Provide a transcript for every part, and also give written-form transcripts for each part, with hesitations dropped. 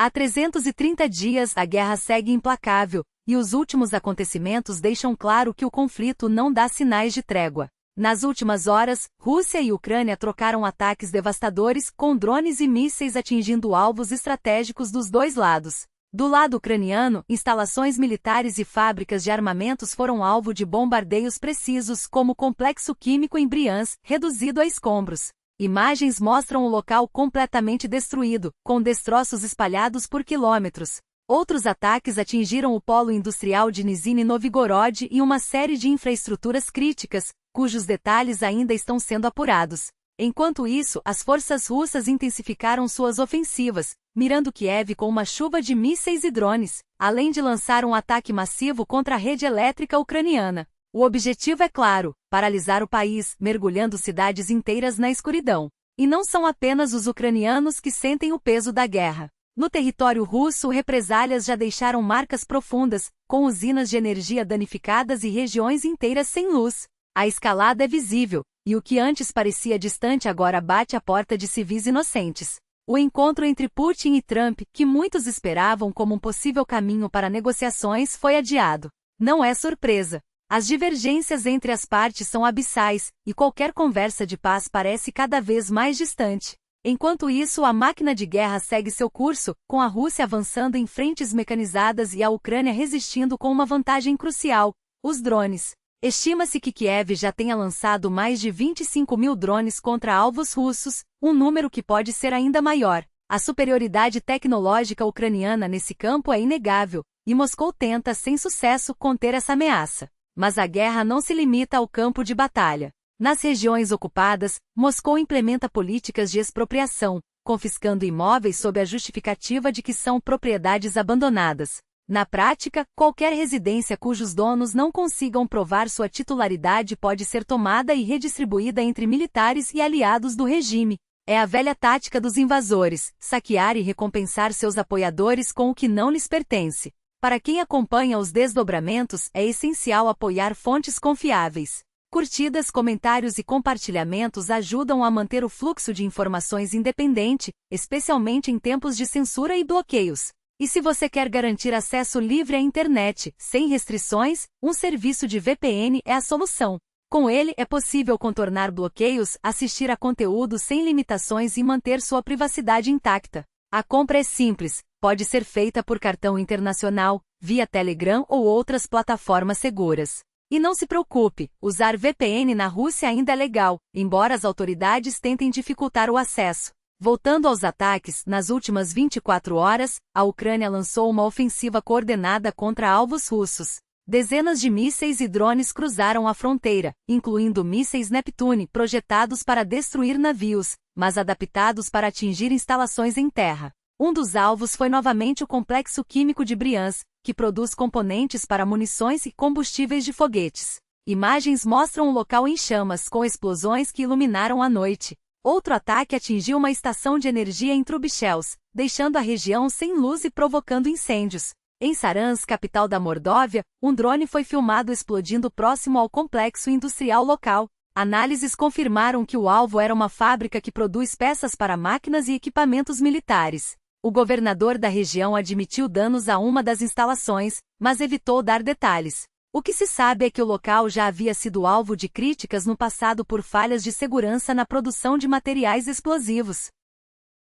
Há 330 dias a guerra segue implacável, e os últimos acontecimentos deixam claro que o conflito não dá sinais de trégua. Nas últimas horas, Rússia e Ucrânia trocaram ataques devastadores, com drones e mísseis atingindo alvos estratégicos dos dois lados. Do lado ucraniano, instalações militares e fábricas de armamentos foram alvo de bombardeios precisos, como o complexo químico em Briansk, reduzido a escombros. Imagens mostram o local completamente destruído, com destroços espalhados por quilômetros. Outros ataques atingiram o polo industrial de Nizhny Novgorod e uma série de infraestruturas críticas, cujos detalhes ainda estão sendo apurados. Enquanto isso, as forças russas intensificaram suas ofensivas, mirando Kiev com uma chuva de mísseis e drones, além de lançar um ataque massivo contra a rede elétrica ucraniana. O objetivo é claro: paralisar o país, mergulhando cidades inteiras na escuridão. E não são apenas os ucranianos que sentem o peso da guerra. No território russo, represálias já deixaram marcas profundas, com usinas de energia danificadas e regiões inteiras sem luz. A escalada é visível, e o que antes parecia distante agora bate à porta de civis inocentes. O encontro entre Putin e Trump, que muitos esperavam como um possível caminho para negociações, foi adiado. Não é surpresa. As divergências entre as partes são abissais, e qualquer conversa de paz parece cada vez mais distante. Enquanto isso, a máquina de guerra segue seu curso, com a Rússia avançando em frentes mecanizadas e a Ucrânia resistindo com uma vantagem crucial: os drones. Estima-se que Kiev já tenha lançado mais de 25 mil drones contra alvos russos, um número que pode ser ainda maior. A superioridade tecnológica ucraniana nesse campo é inegável, e Moscou tenta, sem sucesso, conter essa ameaça. Mas a guerra não se limita ao campo de batalha. Nas regiões ocupadas, Moscou implementa políticas de expropriação, confiscando imóveis sob a justificativa de que são propriedades abandonadas. Na prática, qualquer residência cujos donos não consigam provar sua titularidade pode ser tomada e redistribuída entre militares e aliados do regime. É a velha tática dos invasores: saquear e recompensar seus apoiadores com o que não lhes pertence. Para quem acompanha os desdobramentos, é essencial apoiar fontes confiáveis. Curtidas, comentários e compartilhamentos ajudam a manter o fluxo de informações independente, especialmente em tempos de censura e bloqueios. E se você quer garantir acesso livre à internet, sem restrições, um serviço de VPN é a solução. Com ele, é possível contornar bloqueios, assistir a conteúdo sem limitações e manter sua privacidade intacta. A compra é simples, pode ser feita por cartão internacional, via Telegram ou outras plataformas seguras. E não se preocupe, usar VPN na Rússia ainda é legal, embora as autoridades tentem dificultar o acesso. Voltando aos ataques, nas últimas 24 horas, a Ucrânia lançou uma ofensiva coordenada contra alvos russos. Dezenas de mísseis e drones cruzaram a fronteira, incluindo mísseis Neptune projetados para destruir navios, mas adaptados para atingir instalações em terra. Um dos alvos foi novamente o complexo químico de Briansk, que produz componentes para munições e combustíveis de foguetes. Imagens mostram o local em chamas, com explosões que iluminaram a noite. Outro ataque atingiu uma estação de energia em Trubchevsk, deixando a região sem luz e provocando incêndios. Em Saransk, capital da Mordóvia, um drone foi filmado explodindo próximo ao complexo industrial local. Análises confirmaram que o alvo era uma fábrica que produz peças para máquinas e equipamentos militares. O governador da região admitiu danos a uma das instalações, mas evitou dar detalhes. O que se sabe é que o local já havia sido alvo de críticas no passado por falhas de segurança na produção de materiais explosivos.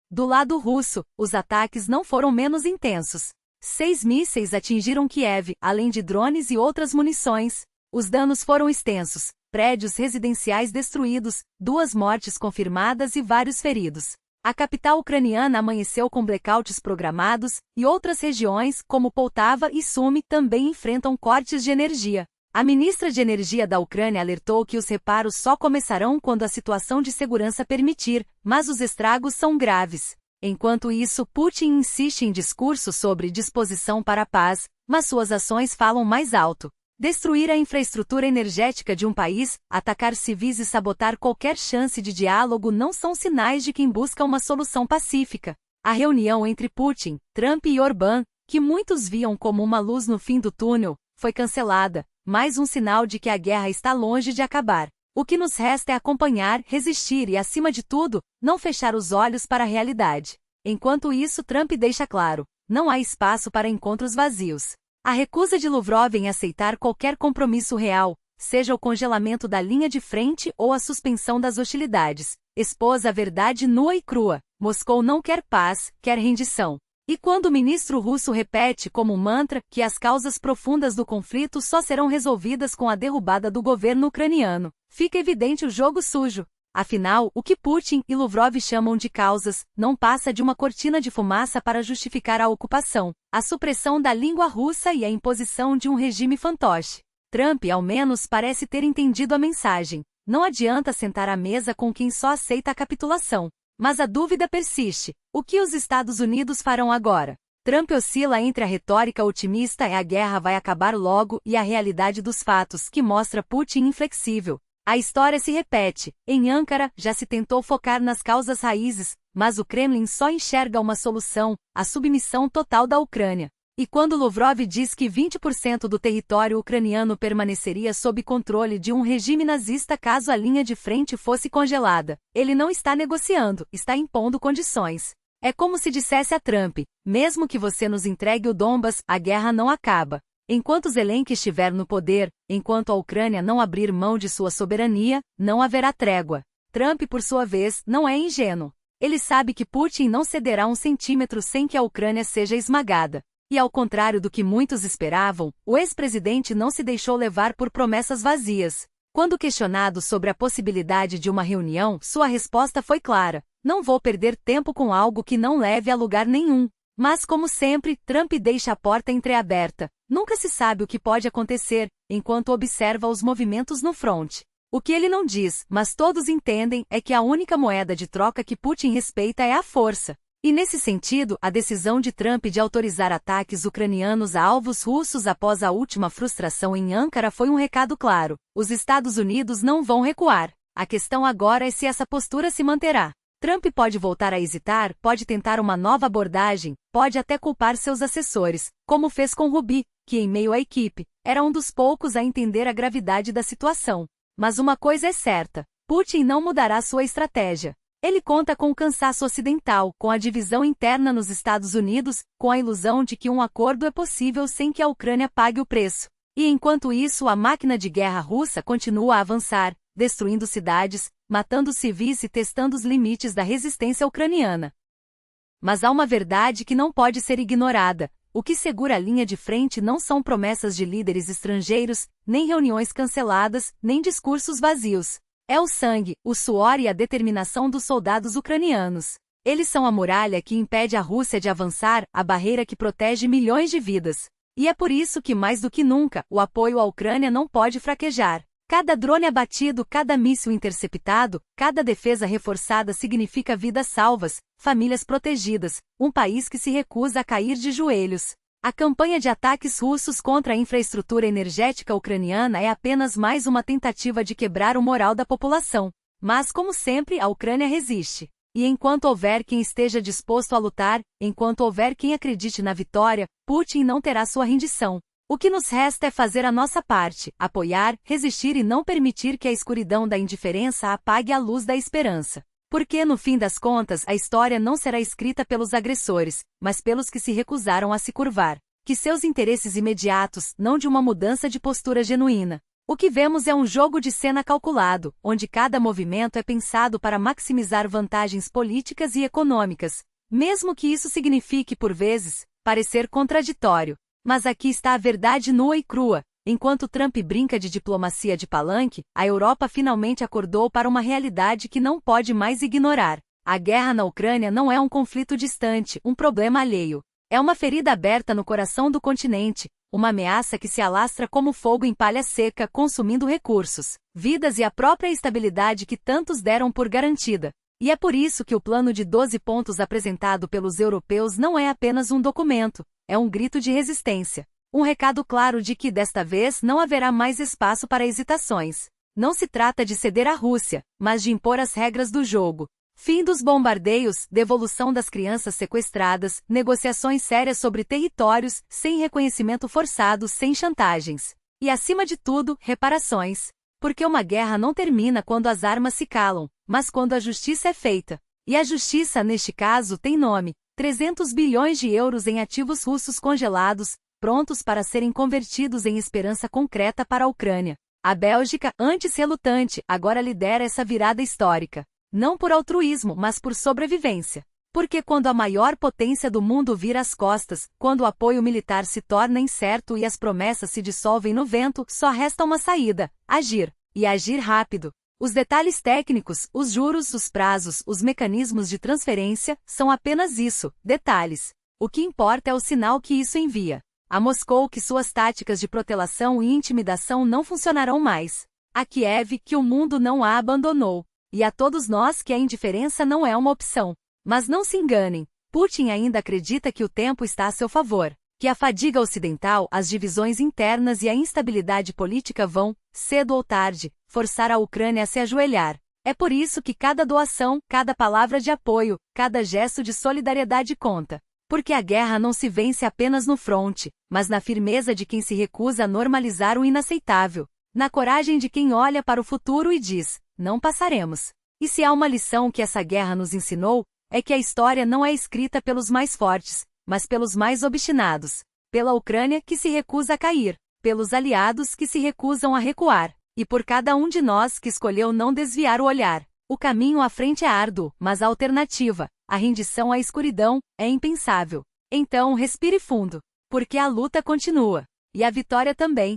Do lado russo, os ataques não foram menos intensos. 6 mísseis atingiram Kiev, além de drones e outras munições. Os danos foram extensos: prédios residenciais destruídos, 2 mortes confirmadas e vários feridos. A capital ucraniana amanheceu com blackouts programados, e outras regiões, como Poltava e Sumy, também enfrentam cortes de energia. A ministra de Energia da Ucrânia alertou que os reparos só começarão quando a situação de segurança permitir, mas os estragos são graves. Enquanto isso, Putin insiste em discurso sobre disposição para a paz, mas suas ações falam mais alto. Destruir a infraestrutura energética de um país, atacar civis e sabotar qualquer chance de diálogo não são sinais de quem busca uma solução pacífica. A reunião entre Putin, Trump e Orbán, que muitos viam como uma luz no fim do túnel, foi cancelada, mais um sinal de que a guerra está longe de acabar. O que nos resta é acompanhar, resistir e, acima de tudo, não fechar os olhos para a realidade. Enquanto isso, Trump deixa claro: não há espaço para encontros vazios. A recusa de Lavrov em aceitar qualquer compromisso real, seja o congelamento da linha de frente ou a suspensão das hostilidades, expôs a verdade nua e crua. Moscou não quer paz, quer rendição. E quando o ministro russo repete como mantra que as causas profundas do conflito só serão resolvidas com a derrubada do governo ucraniano, fica evidente o jogo sujo. Afinal, o que Putin e Lavrov chamam de causas, não passa de uma cortina de fumaça para justificar a ocupação, a supressão da língua russa e a imposição de um regime fantoche. Trump, ao menos, parece ter entendido a mensagem. Não adianta sentar à mesa com quem só aceita a capitulação. Mas a dúvida persiste. O que os Estados Unidos farão agora? Trump oscila entre a retórica otimista a guerra vai acabar logo e a realidade dos fatos que mostra Putin inflexível. A história se repete. Em Ankara, já se tentou focar nas causas raízes, mas o Kremlin só enxerga uma solução: a submissão total da Ucrânia. E quando Lavrov diz que 20% do território ucraniano permaneceria sob controle de um regime nazista caso a linha de frente fosse congelada, ele não está negociando, está impondo condições. É como se dissesse a Trump: mesmo que você nos entregue o Donbas, a guerra não acaba. Enquanto Zelensky estiver no poder, enquanto a Ucrânia não abrir mão de sua soberania, não haverá trégua. Trump, por sua vez, não é ingênuo. Ele sabe que Putin não cederá um centímetro sem que a Ucrânia seja esmagada. E ao contrário do que muitos esperavam, o ex-presidente não se deixou levar por promessas vazias. Quando questionado sobre a possibilidade de uma reunião, sua resposta foi clara: não vou perder tempo com algo que não leve a lugar nenhum. Mas, como sempre, Trump deixa a porta entreaberta. Nunca se sabe o que pode acontecer, enquanto observa os movimentos no fronte. O que ele não diz, mas todos entendem, é que a única moeda de troca que Putin respeita é a força. E nesse sentido, a decisão de Trump de autorizar ataques ucranianos a alvos russos após a última frustração em Ankara foi um recado claro: os Estados Unidos não vão recuar. A questão agora é se essa postura se manterá. Trump pode voltar a hesitar, pode tentar uma nova abordagem, pode até culpar seus assessores, como fez com Ruby, que em meio à equipe, era um dos poucos a entender a gravidade da situação. Mas uma coisa é certa: Putin não mudará sua estratégia. Ele conta com o cansaço ocidental, com a divisão interna nos Estados Unidos, com a ilusão de que um acordo é possível sem que a Ucrânia pague o preço. E enquanto isso, a máquina de guerra russa continua a avançar, destruindo cidades, matando civis e testando os limites da resistência ucraniana. Mas há uma verdade que não pode ser ignorada: o que segura a linha de frente não são promessas de líderes estrangeiros, nem reuniões canceladas, nem discursos vazios. É o sangue, o suor e a determinação dos soldados ucranianos. Eles são a muralha que impede a Rússia de avançar, a barreira que protege milhões de vidas. E é por isso que, mais do que nunca, o apoio à Ucrânia não pode fraquejar. Cada drone abatido, cada míssil interceptado, cada defesa reforçada significa vidas salvas, famílias protegidas, um país que se recusa a cair de joelhos. A campanha de ataques russos contra a infraestrutura energética ucraniana é apenas mais uma tentativa de quebrar o moral da população. Mas, como sempre, a Ucrânia resiste. E enquanto houver quem esteja disposto a lutar, enquanto houver quem acredite na vitória, Putin não terá sua rendição. O que nos resta é fazer a nossa parte, apoiar, resistir e não permitir que a escuridão da indiferença apague a luz da esperança. Porque, no fim das contas, a história não será escrita pelos agressores, mas pelos que se recusaram a se curvar. Que seus interesses imediatos, não de uma mudança de postura genuína. O que vemos é um jogo de cena calculado, onde cada movimento é pensado para maximizar vantagens políticas e econômicas, mesmo que isso signifique, por vezes, parecer contraditório. Mas aqui está a verdade nua e crua. Enquanto Trump brinca de diplomacia de palanque, a Europa finalmente acordou para uma realidade que não pode mais ignorar. A guerra na Ucrânia não é um conflito distante, um problema alheio. É uma ferida aberta no coração do continente, uma ameaça que se alastra como fogo em palha seca, consumindo recursos, vidas e a própria estabilidade que tantos deram por garantida. E é por isso que o plano de 12 pontos apresentado pelos europeus não é apenas um documento, é um grito de resistência. Um recado claro de que, desta vez, não haverá mais espaço para hesitações. Não se trata de ceder à Rússia, mas de impor as regras do jogo. Fim dos bombardeios, devolução das crianças sequestradas, negociações sérias sobre territórios, sem reconhecimento forçado, sem chantagens. E, acima de tudo, reparações. Porque uma guerra não termina quando as armas se calam, mas quando a justiça é feita. E a justiça, neste caso, tem nome: 300 bilhões de euros em ativos russos congelados, prontos para serem convertidos em esperança concreta para a Ucrânia. A Bélgica, antes relutante, agora lidera essa virada histórica. Não por altruísmo, mas por sobrevivência. Porque quando a maior potência do mundo vira as costas, quando o apoio militar se torna incerto e as promessas se dissolvem no vento, só resta uma saída: agir. E agir rápido. Os detalhes técnicos, os juros, os prazos, os mecanismos de transferência, são apenas isso, detalhes. O que importa é o sinal que isso envia. A Moscou que suas táticas de protelação e intimidação não funcionarão mais. A Kiev que o mundo não a abandonou. E a todos nós que a indiferença não é uma opção. Mas não se enganem, Putin ainda acredita que o tempo está a seu favor, que a fadiga ocidental, as divisões internas e a instabilidade política vão, cedo ou tarde, forçar a Ucrânia a se ajoelhar. É por isso que cada doação, cada palavra de apoio, cada gesto de solidariedade conta. Porque a guerra não se vence apenas no fronte, mas na firmeza de quem se recusa a normalizar o inaceitável, na coragem de quem olha para o futuro e diz: não passaremos. E se há uma lição que essa guerra nos ensinou, é que a história não é escrita pelos mais fortes, mas pelos mais obstinados. Pela Ucrânia que se recusa a cair, pelos aliados que se recusam a recuar, e por cada um de nós que escolheu não desviar o olhar. O caminho à frente é árduo, mas a alternativa, a rendição à escuridão, é impensável. Então respire fundo, porque a luta continua, e a vitória também.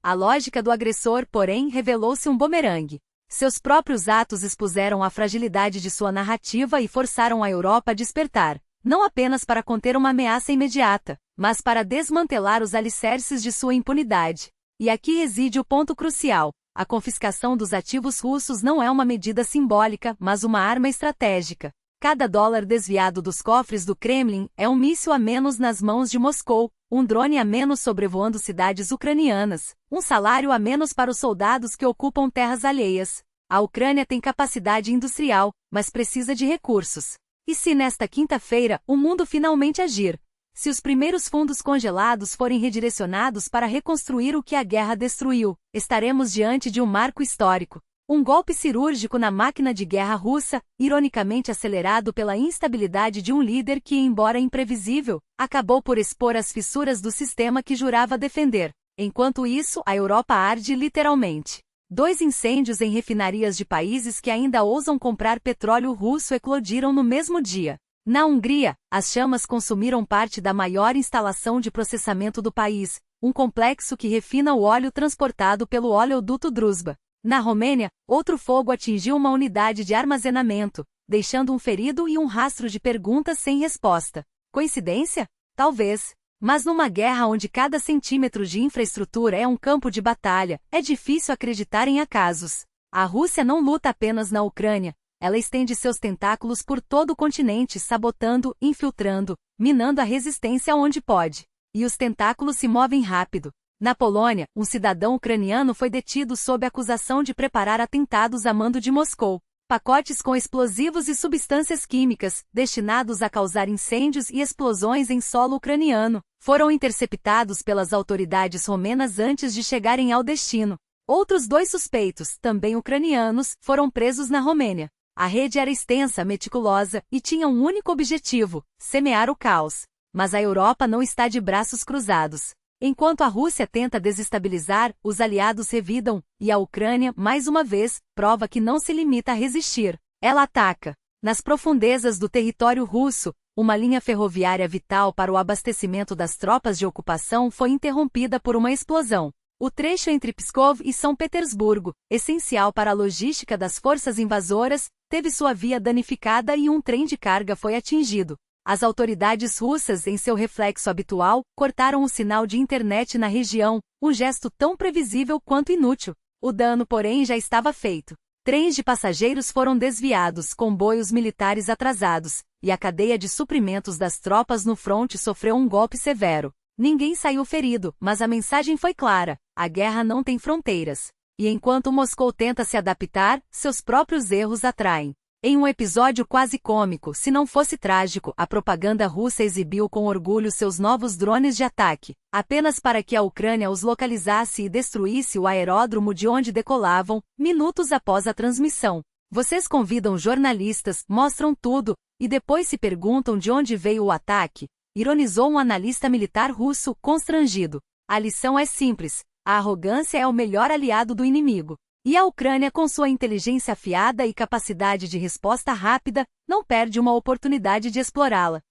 A lógica do agressor, porém, revelou-se um bumerangue. Seus próprios atos expuseram a fragilidade de sua narrativa e forçaram a Europa a despertar, não apenas para conter uma ameaça imediata, mas para desmantelar os alicerces de sua impunidade. E aqui reside o ponto crucial: a confiscação dos ativos russos não é uma medida simbólica, mas uma arma estratégica. Cada dólar desviado dos cofres do Kremlin é um míssil a menos nas mãos de Moscou, um drone a menos sobrevoando cidades ucranianas, um salário a menos para os soldados que ocupam terras alheias. A Ucrânia tem capacidade industrial, mas precisa de recursos. E se nesta quinta-feira o mundo finalmente agir? Se os primeiros fundos congelados forem redirecionados para reconstruir o que a guerra destruiu, estaremos diante de um marco histórico. Um golpe cirúrgico na máquina de guerra russa, ironicamente acelerado pela instabilidade de um líder que, embora imprevisível, acabou por expor as fissuras do sistema que jurava defender. Enquanto isso, a Europa arde literalmente. 2 incêndios em refinarias de países que ainda ousam comprar petróleo russo eclodiram no mesmo dia. Na Hungria, as chamas consumiram parte da maior instalação de processamento do país, um complexo que refina o óleo transportado pelo oleoduto Druzhba. Na Romênia, outro fogo atingiu uma unidade de armazenamento, deixando um ferido e um rastro de perguntas sem resposta. Coincidência? Talvez. Mas numa guerra onde cada centímetro de infraestrutura é um campo de batalha, é difícil acreditar em acasos. A Rússia não luta apenas na Ucrânia, ela estende seus tentáculos por todo o continente, sabotando, infiltrando, minando a resistência onde pode. E os tentáculos se movem rápido. Na Polônia, um cidadão ucraniano foi detido sob acusação de preparar atentados a mando de Moscou. Pacotes com explosivos e substâncias químicas, destinados a causar incêndios e explosões em solo ucraniano, foram interceptados pelas autoridades romenas antes de chegarem ao destino. Outros 2 suspeitos, também ucranianos, foram presos na Romênia. A rede era extensa, meticulosa, e tinha um único objetivo: semear o caos. Mas a Europa não está de braços cruzados. Enquanto a Rússia tenta desestabilizar, os aliados revidam, e a Ucrânia, mais uma vez, prova que não se limita a resistir. Ela ataca. Nas profundezas do território russo, uma linha ferroviária vital para o abastecimento das tropas de ocupação foi interrompida por uma explosão. O trecho entre Pskov e São Petersburgo, essencial para a logística das forças invasoras, teve sua via danificada e um trem de carga foi atingido. As autoridades russas, em seu reflexo habitual, cortaram o sinal de internet na região, um gesto tão previsível quanto inútil. O dano, porém, já estava feito. Trens de passageiros foram desviados, comboios militares atrasados, e a cadeia de suprimentos das tropas no fronte sofreu um golpe severo. Ninguém saiu ferido, mas a mensagem foi clara: a guerra não tem fronteiras. E enquanto Moscou tenta se adaptar, seus próprios erros atraem. Em um episódio quase cômico, se não fosse trágico, a propaganda russa exibiu com orgulho seus novos drones de ataque, apenas para que a Ucrânia os localizasse e destruísse o aeródromo de onde decolavam, minutos após a transmissão. Vocês convidam jornalistas, mostram tudo, E depois se perguntam de onde veio o ataque, ironizou um analista militar russo, constrangido. A lição é simples: a arrogância é o melhor aliado do inimigo. E a Ucrânia, com sua inteligência afiada e capacidade de resposta rápida, não perde uma oportunidade de explorá-la.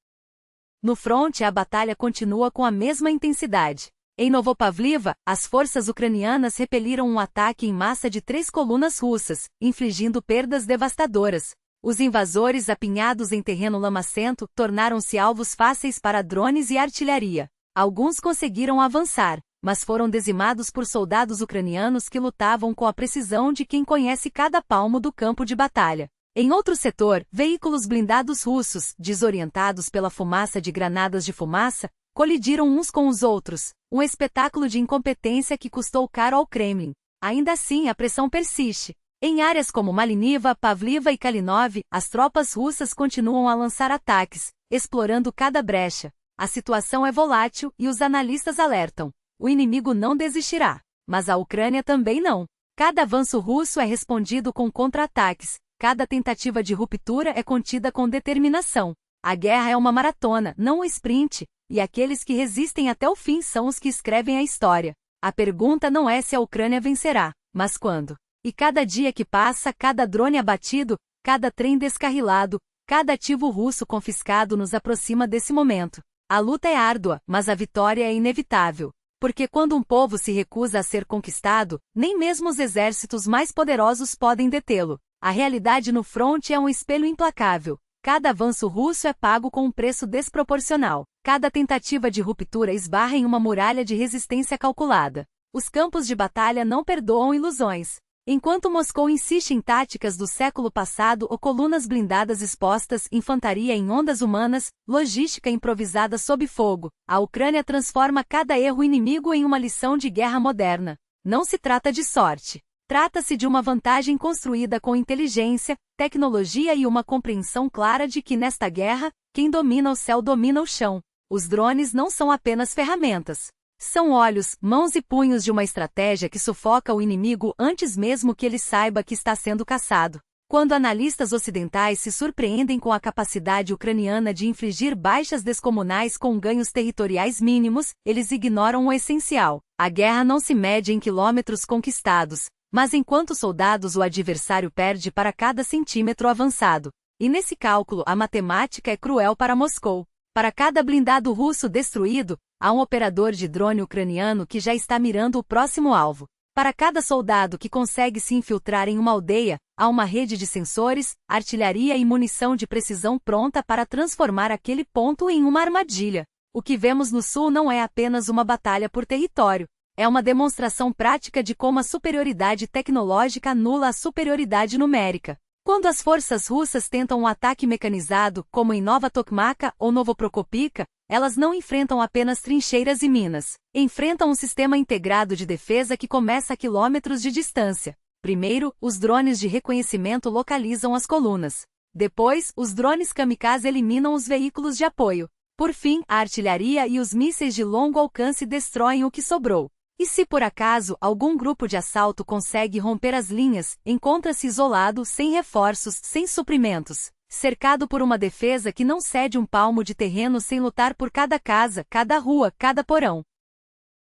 No fronte, a batalha continua com a mesma intensidade. Em Novopavliva, as forças ucranianas repeliram um ataque em massa de 3 colunas russas, infligindo perdas devastadoras. Os invasores, apinhados em terreno lamacento, tornaram-se alvos fáceis para drones e artilharia. Alguns conseguiram avançar, mas foram dizimados por soldados ucranianos que lutavam com a precisão de quem conhece cada palmo do campo de batalha. Em outro setor, veículos blindados russos, desorientados pela fumaça de granadas de fumaça, colidiram uns com os outros, um espetáculo de incompetência que custou caro ao Kremlin. Ainda assim, a pressão persiste. Em áreas como Maliniva, Pavliva e Kalinov, as tropas russas continuam a lançar ataques, explorando cada brecha. A situação é volátil e os analistas alertam: o inimigo não desistirá, mas a Ucrânia também não. Cada avanço russo é respondido com contra-ataques, cada tentativa de ruptura é contida com determinação. A guerra é uma maratona, não um sprint, e aqueles que resistem até o fim são os que escrevem a história. A pergunta não é se a Ucrânia vencerá, mas quando. E cada dia que passa, cada drone abatido, cada trem descarrilado, cada ativo russo confiscado nos aproxima desse momento. A luta é árdua, mas a vitória é inevitável. Porque quando um povo se recusa a ser conquistado, nem mesmo os exércitos mais poderosos podem detê-lo. A realidade no fronte é um espelho implacável. Cada avanço russo é pago com um preço desproporcional. Cada tentativa de ruptura esbarra em uma muralha de resistência calculada. Os campos de batalha não perdoam ilusões. Enquanto Moscou insiste em táticas do século passado ou colunas blindadas expostas, infantaria em ondas humanas, logística improvisada sob fogo, a Ucrânia transforma cada erro inimigo em uma lição de guerra moderna. Não se trata de sorte. Trata-se de uma vantagem construída com inteligência, tecnologia e uma compreensão clara de que nesta guerra, quem domina o céu domina o chão. Os drones não são apenas ferramentas. São olhos, mãos e punhos de uma estratégia que sufoca o inimigo antes mesmo que ele saiba que está sendo caçado. Quando analistas ocidentais se surpreendem com a capacidade ucraniana de infligir baixas descomunais com ganhos territoriais mínimos, eles ignoram o essencial. A guerra não se mede em quilômetros conquistados, mas em quantos soldados o adversário perde para cada centímetro avançado. E nesse cálculo a matemática é cruel para Moscou. Para cada blindado russo destruído, há um operador de drone ucraniano que já está mirando o próximo alvo. Para cada soldado que consegue se infiltrar em uma aldeia, há uma rede de sensores, artilharia e munição de precisão pronta para transformar aquele ponto em uma armadilha. O que vemos no sul não é apenas uma batalha por território. É uma demonstração prática de como a superioridade tecnológica anula a superioridade numérica. Quando as forças russas tentam um ataque mecanizado, como em Nova Tokmaca ou Novoprokopivka, elas não enfrentam apenas trincheiras e minas. Enfrentam um sistema integrado de defesa que começa a quilômetros de distância. Primeiro, os drones de reconhecimento localizam as colunas. Depois, os drones kamikaze eliminam os veículos de apoio. Por fim, a artilharia e os mísseis de longo alcance destroem o que sobrou. E se por acaso algum grupo de assalto consegue romper as linhas, encontra-se isolado, sem reforços, sem suprimentos, cercado por uma defesa que não cede um palmo de terreno sem lutar por cada casa, cada rua, cada porão.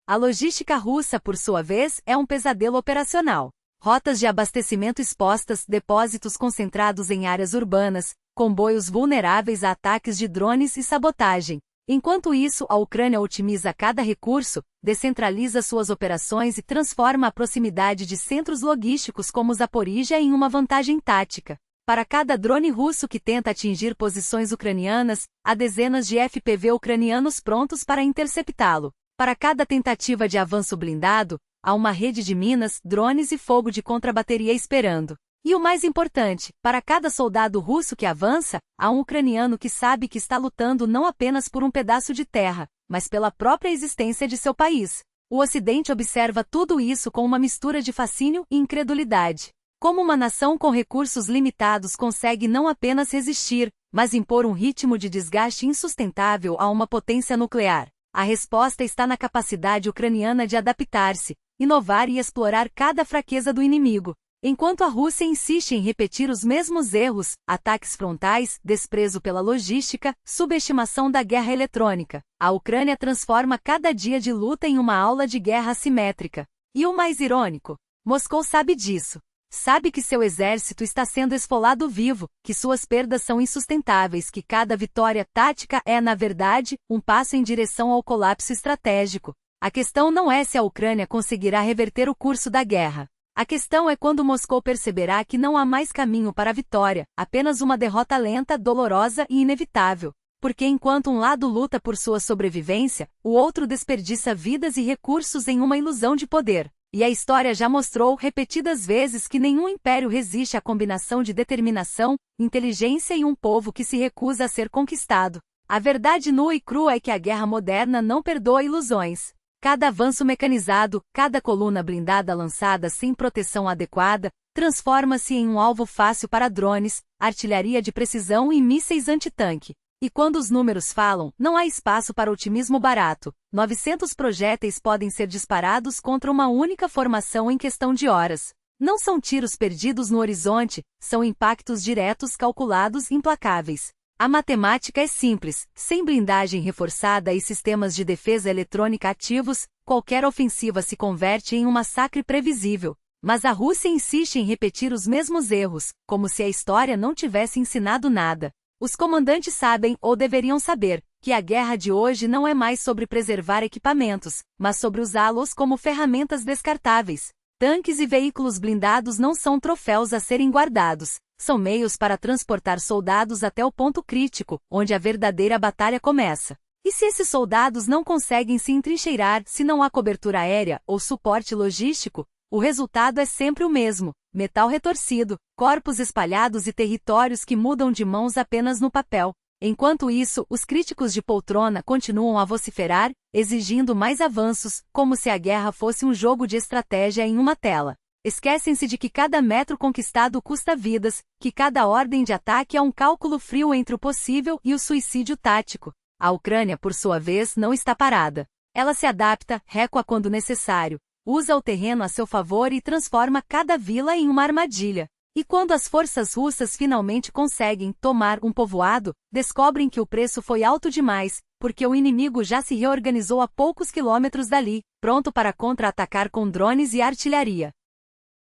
A logística russa, por sua vez, é um pesadelo operacional. Rotas de abastecimento expostas, depósitos concentrados em áreas urbanas, comboios vulneráveis a ataques de drones e sabotagem. Enquanto isso, a Ucrânia otimiza cada recurso, descentraliza suas operações e transforma a proximidade de centros logísticos como Zaporizhia em uma vantagem tática. Para cada drone russo que tenta atingir posições ucranianas, há dezenas de FPV ucranianos prontos para interceptá-lo. Para cada tentativa de avanço blindado, há uma rede de minas, drones e fogo de contrabateria esperando. E o mais importante, para cada soldado russo que avança, há um ucraniano que sabe que está lutando não apenas por um pedaço de terra, mas pela própria existência de seu país. O Ocidente observa tudo isso com uma mistura de fascínio e incredulidade. Como uma nação com recursos limitados consegue não apenas resistir, mas impor um ritmo de desgaste insustentável a uma potência nuclear? A resposta está na capacidade ucraniana de adaptar-se, inovar e explorar cada fraqueza do inimigo. Enquanto a Rússia insiste em repetir os mesmos erros, ataques frontais, desprezo pela logística, subestimação da guerra eletrônica, a Ucrânia transforma cada dia de luta em uma aula de guerra assimétrica. E o mais irônico? Moscou sabe disso. Sabe que seu exército está sendo esfolado vivo, que suas perdas são insustentáveis, que cada vitória tática é, na verdade, um passo em direção ao colapso estratégico. A questão não é se a Ucrânia conseguirá reverter o curso da guerra. A questão é quando Moscou perceberá que não há mais caminho para a vitória, apenas uma derrota lenta, dolorosa e inevitável. Porque enquanto um lado luta por sua sobrevivência, o outro desperdiça vidas e recursos em uma ilusão de poder. E a história já mostrou repetidas vezes que nenhum império resiste à combinação de determinação, inteligência e um povo que se recusa a ser conquistado. A verdade nua e crua é que a guerra moderna não perdoa ilusões. Cada avanço mecanizado, cada coluna blindada lançada sem proteção adequada, transforma-se em um alvo fácil para drones, artilharia de precisão e mísseis antitanque. E quando os números falam, não há espaço para otimismo barato. 900 projéteis podem ser disparados contra uma única formação em questão de horas. Não são tiros perdidos no horizonte, são impactos diretos calculados implacáveis. A matemática é simples, sem blindagem reforçada e sistemas de defesa eletrônica ativos, qualquer ofensiva se converte em um massacre previsível. Mas a Rússia insiste em repetir os mesmos erros, como se a história não tivesse ensinado nada. Os comandantes sabem, ou deveriam saber, que a guerra de hoje não é mais sobre preservar equipamentos, mas sobre usá-los como ferramentas descartáveis. Tanques e veículos blindados não são troféus a serem guardados. São meios para transportar soldados até o ponto crítico, onde a verdadeira batalha começa. E se esses soldados não conseguem se entrincheirar, se não há cobertura aérea ou suporte logístico, o resultado é sempre o mesmo: metal retorcido, corpos espalhados e territórios que mudam de mãos apenas no papel. Enquanto isso, os críticos de poltrona continuam a vociferar, exigindo mais avanços, como se a guerra fosse um jogo de estratégia em uma tela. Esquecem-se de que cada metro conquistado custa vidas, que cada ordem de ataque é um cálculo frio entre o possível e o suicídio tático. A Ucrânia, por sua vez, não está parada. Ela se adapta, recua quando necessário, usa o terreno a seu favor e transforma cada vila em uma armadilha. E quando as forças russas finalmente conseguem tomar um povoado, descobrem que o preço foi alto demais, porque o inimigo já se reorganizou a poucos quilômetros dali, pronto para contra-atacar com drones e artilharia.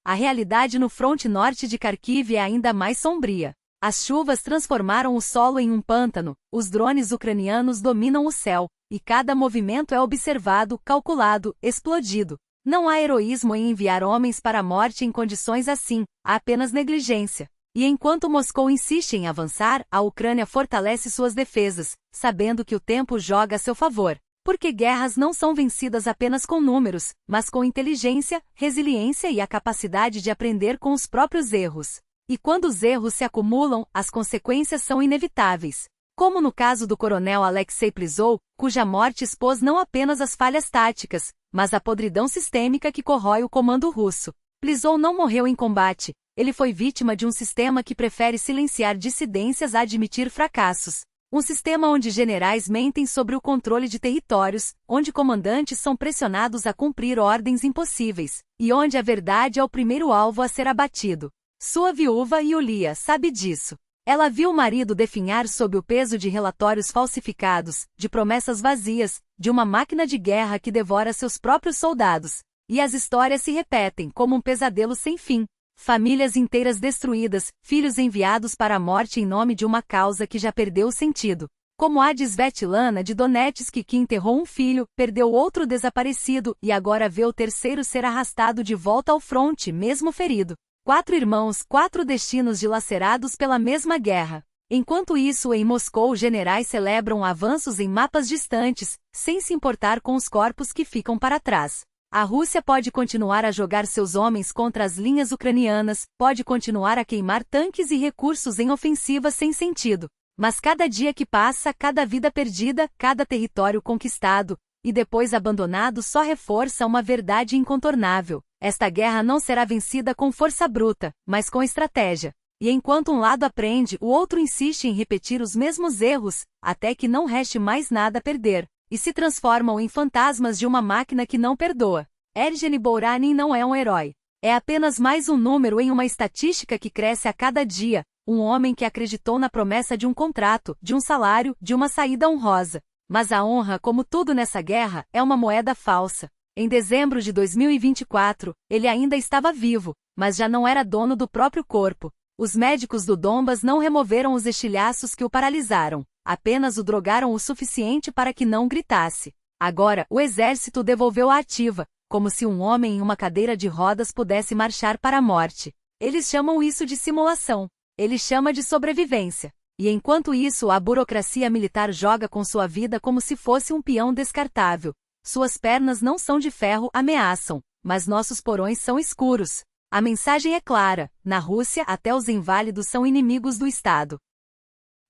A realidade no fronte norte de Kharkiv é ainda mais sombria. As chuvas transformaram o solo em um pântano, os drones ucranianos dominam o céu, e cada movimento é observado, calculado, explodido. Não há heroísmo em enviar homens para a morte em condições assim, há apenas negligência. E enquanto Moscou insiste em avançar, a Ucrânia fortalece suas defesas, sabendo que o tempo joga a seu favor. Porque guerras não são vencidas apenas com números, mas com inteligência, resiliência e a capacidade de aprender com os próprios erros. E quando os erros se acumulam, as consequências são inevitáveis. Como no caso do coronel Alexei Plizov, cuja morte expôs não apenas as falhas táticas, mas a podridão sistêmica que corrói o comando russo. Plizov não morreu em combate, ele foi vítima de um sistema que prefere silenciar dissidências a admitir fracassos. Um sistema onde generais mentem sobre o controle de territórios, onde comandantes são pressionados a cumprir ordens impossíveis, e onde a verdade é o primeiro alvo a ser abatido. Sua viúva Yulia sabe disso. Ela viu o marido definhar sob o peso de relatórios falsificados, de promessas vazias, de uma máquina de guerra que devora seus próprios soldados. E as histórias se repetem como um pesadelo sem fim. Famílias inteiras destruídas, filhos enviados para a morte em nome de uma causa que já perdeu o sentido. Como a de Svetlana de Donetsk, que enterrou um filho, perdeu outro desaparecido e agora vê o terceiro ser arrastado de volta ao fronte, mesmo ferido. 4 irmãos, 4 destinos dilacerados pela mesma guerra. Enquanto isso, em Moscou, generais celebram avanços em mapas distantes, sem se importar com os corpos que ficam para trás. A Rússia pode continuar a jogar seus homens contra as linhas ucranianas, pode continuar a queimar tanques e recursos em ofensivas sem sentido. Mas cada dia que passa, cada vida perdida, cada território conquistado e depois abandonado só reforça uma verdade incontornável. Esta guerra não será vencida com força bruta, mas com estratégia. E enquanto um lado aprende, o outro insiste em repetir os mesmos erros, até que não reste mais nada a perder. E se transformam em fantasmas de uma máquina que não perdoa. Evgeny Bouranin não é um herói. É apenas mais um número em uma estatística que cresce a cada dia, um homem que acreditou na promessa de um contrato, de um salário, de uma saída honrosa. Mas a honra, como tudo nessa guerra, é uma moeda falsa. Em dezembro de 2024, ele ainda estava vivo, mas já não era dono do próprio corpo. Os médicos do Donbas não removeram os estilhaços que o paralisaram, apenas o drogaram o suficiente para que não gritasse. Agora, o exército devolveu a ativa, como se um homem em uma cadeira de rodas pudesse marchar para a morte. Eles chamam isso de simulação. Ele chama de sobrevivência. E enquanto isso, a burocracia militar joga com sua vida como se fosse um peão descartável. Suas pernas não são de ferro, ameaçam, mas nossos porões são escuros. A mensagem é clara: na Rússia, até os inválidos são inimigos do Estado.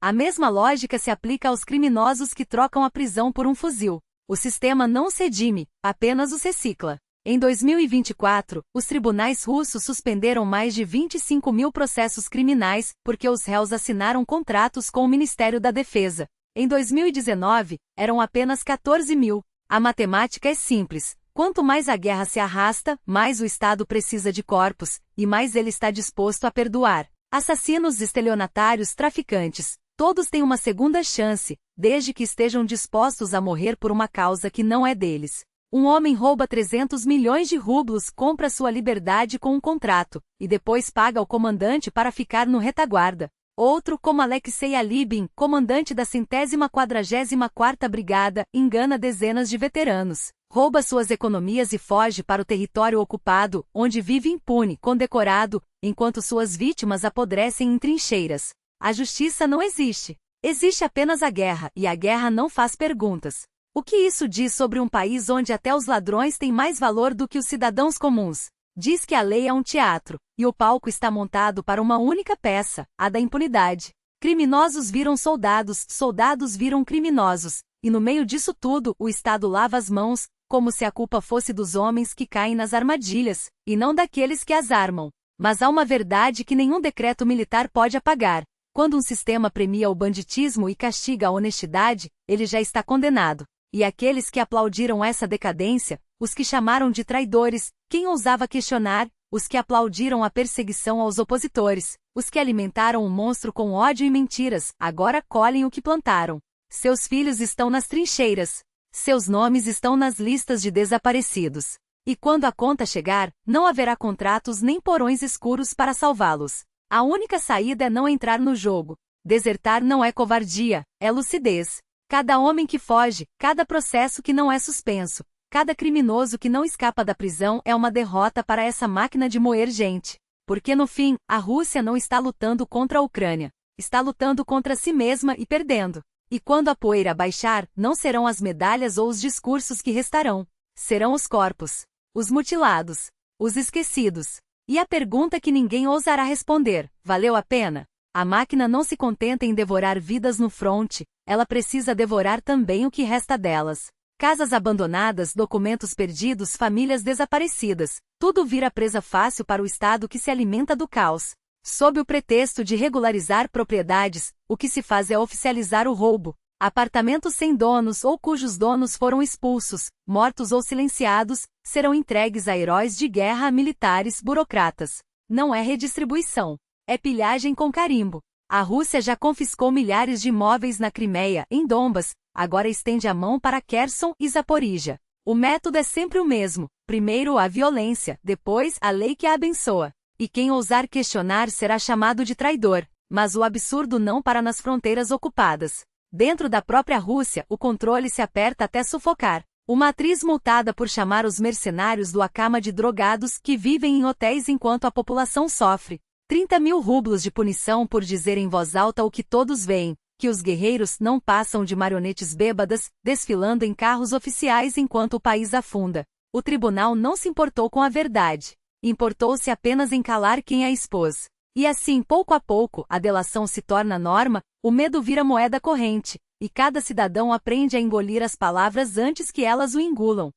A mesma lógica se aplica aos criminosos que trocam a prisão por um fuzil. O sistema não se redime, apenas os recicla. Em 2024, os tribunais russos suspenderam mais de 25 mil processos criminais, porque os réus assinaram contratos com o Ministério da Defesa. Em 2019, eram apenas 14 mil. A matemática é simples. Quanto mais a guerra se arrasta, mais o Estado precisa de corpos, e mais ele está disposto a perdoar. Assassinos, estelionatários, traficantes, todos têm uma segunda chance, desde que estejam dispostos a morrer por uma causa que não é deles. Um homem rouba 300 milhões de rublos, compra sua liberdade com um contrato, e depois paga ao comandante para ficar no retaguarda. Outro, como Alexei Alibin, comandante da 144ª Brigada, engana dezenas de veteranos, rouba suas economias e foge para o território ocupado, onde vive impune, condecorado, enquanto suas vítimas apodrecem em trincheiras. A justiça não existe. Existe apenas a guerra, e a guerra não faz perguntas. O que isso diz sobre um país onde até os ladrões têm mais valor do que os cidadãos comuns? Diz que a lei é um teatro, e o palco está montado para uma única peça, a da impunidade. Criminosos viram soldados, soldados viram criminosos, e no meio disso tudo, o Estado lava as mãos, como se a culpa fosse dos homens que caem nas armadilhas, e não daqueles que as armam. Mas há uma verdade que nenhum decreto militar pode apagar. Quando um sistema premia o banditismo e castiga a honestidade, ele já está condenado. E aqueles que aplaudiram essa decadência, os que chamaram de traidores, quem ousava questionar, os que aplaudiram a perseguição aos opositores, os que alimentaram o monstro com ódio e mentiras, agora colhem o que plantaram. Seus filhos estão nas trincheiras. Seus nomes estão nas listas de desaparecidos. E quando a conta chegar, não haverá contratos nem porões escuros para salvá-los. A única saída é não entrar no jogo. Desertar não é covardia, é lucidez. Cada homem que foge, cada processo que não é suspenso, cada criminoso que não escapa da prisão é uma derrota para essa máquina de moer gente. Porque no fim, a Rússia não está lutando contra a Ucrânia. Está lutando contra si mesma e perdendo. E quando a poeira baixar, não serão as medalhas ou os discursos que restarão. Serão os corpos. Os mutilados. Os esquecidos. E a pergunta que ninguém ousará responder: valeu a pena? A máquina não se contenta em devorar vidas no fronte, ela precisa devorar também o que resta delas. Casas abandonadas, documentos perdidos, famílias desaparecidas, tudo vira presa fácil para o Estado que se alimenta do caos. Sob o pretexto de regularizar propriedades, o que se faz é oficializar o roubo. Apartamentos sem donos ou cujos donos foram expulsos, mortos ou silenciados, serão entregues a heróis de guerra, militares, burocratas. Não é redistribuição. É pilhagem com carimbo. A Rússia já confiscou milhares de imóveis na Crimeia, em Donbas, agora estende a mão para Kherson e Zaporizhia. O método é sempre o mesmo: primeiro a violência, depois a lei que a abençoa. E quem ousar questionar será chamado de traidor, mas o absurdo não para nas fronteiras ocupadas. Dentro da própria Rússia, o controle se aperta até sufocar. Uma atriz multada por chamar os mercenários do Akama de drogados que vivem em hotéis enquanto a população sofre. 30 mil rublos de punição por dizer em voz alta o que todos veem, que os guerreiros não passam de marionetes bêbadas, desfilando em carros oficiais enquanto o país afunda. O tribunal não se importou com a verdade. Importou-se apenas em calar quem a expôs. E assim, pouco a pouco, a delação se torna norma, o medo vira moeda corrente, e cada cidadão aprende a engolir as palavras antes que elas o engulam.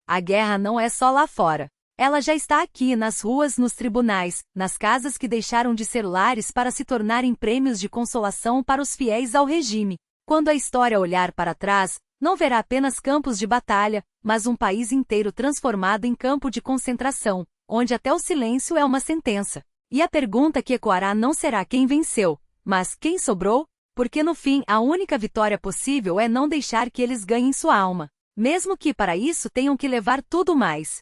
A guerra não é só lá fora. Ela já está aqui, nas ruas, nos tribunais, nas casas que deixaram de ser lares para se tornarem prêmios de consolação para os fiéis ao regime. Quando a história olhar para trás, não verá apenas campos de batalha, mas um país inteiro transformado em campo de concentração, onde até o silêncio é uma sentença. E a pergunta que ecoará não será quem venceu, mas quem sobrou? Porque no fim a única vitória possível é não deixar que eles ganhem sua alma, mesmo que para isso tenham que levar tudo mais.